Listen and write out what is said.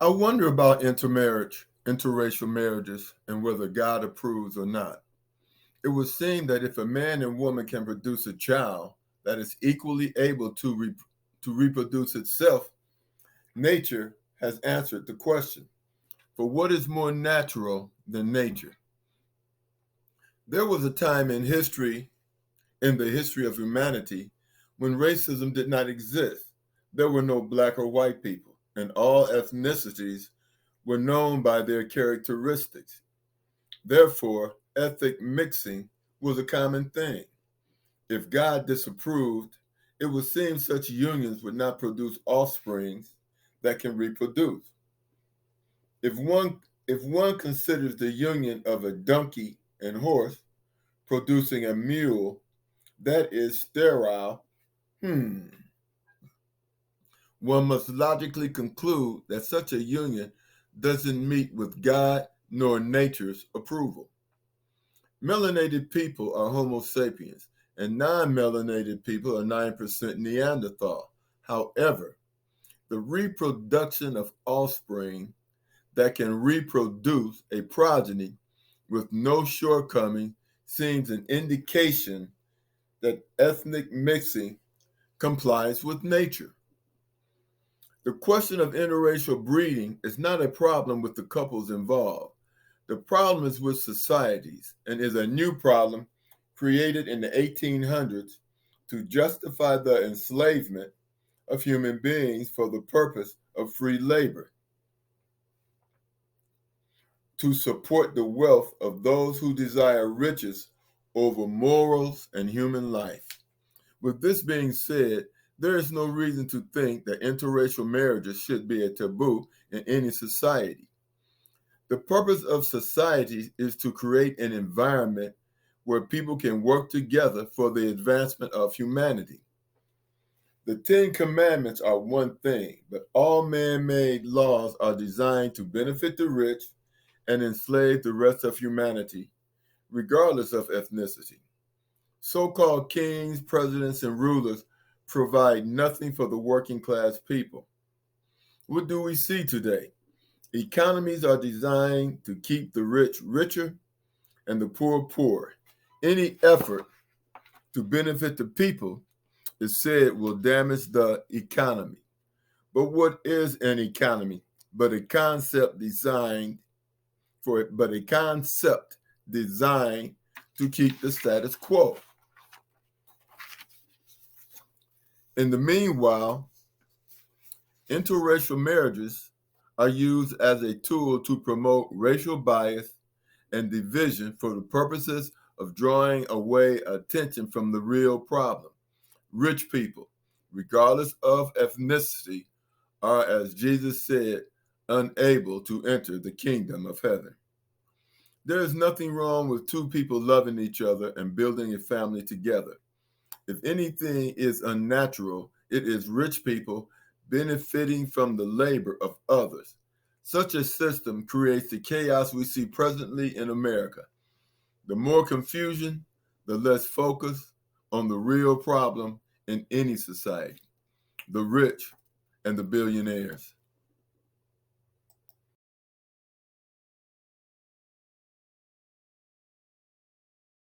I wonder about intermarriage, interracial marriages, and whether God approves or not. It would seem that if a man and woman can produce a child that is equally able to reproduce itself, nature has answered the question. For what is more natural than nature? There was a time in the history of humanity, when racism did not exist. There were no black or white people, and all ethnicities were known by their characteristics. Therefore, ethnic mixing was a common thing. If God disapproved, it would seem such unions would not produce offspring that can reproduce. If one if one considers the union of a donkey and horse producing a mule that is sterile, one must logically conclude that such a union doesn't meet with God nor nature's approval. Melanated people are Homo sapiens, and non-melanated people are 9% Neanderthal. However, the reproduction of offspring that can reproduce a progeny with no shortcoming seems an indication that ethnic mixing complies with nature. The question of interracial breeding is not a problem with the couples involved. The problem is with societies and is a new problem created in the 1800s to justify the enslavement of human beings for the purpose of free labor, to support the wealth of those who desire riches over morals and human life. With this being said, there is no reason to think that interracial marriages should be a taboo in any society. The purpose of society is to create an environment where people can work together for the advancement of humanity. The Ten Commandments are one thing, but all man-made laws are designed to benefit the rich and enslave the rest of humanity, regardless of ethnicity. So-called kings, presidents, and rulers provide nothing for the working class people. What do we see today? Economies are designed to keep the rich richer and the poor poor. Any effort to benefit the people is said will damage the economy. But what is an economy but a concept designed to keep the status quo? In the meanwhile, interracial marriages are used as a tool to promote racial bias and division for the purposes of drawing away attention from the real problem. Rich people, regardless of ethnicity, are, as Jesus said, unable to enter the kingdom of heaven. There is nothing wrong with two people loving each other and building a family together. If anything is unnatural, it is rich people benefiting from the labor of others. Such a system creates the chaos we see presently in America. The more confusion, the less focus on the real problem in any society, the rich and the billionaires.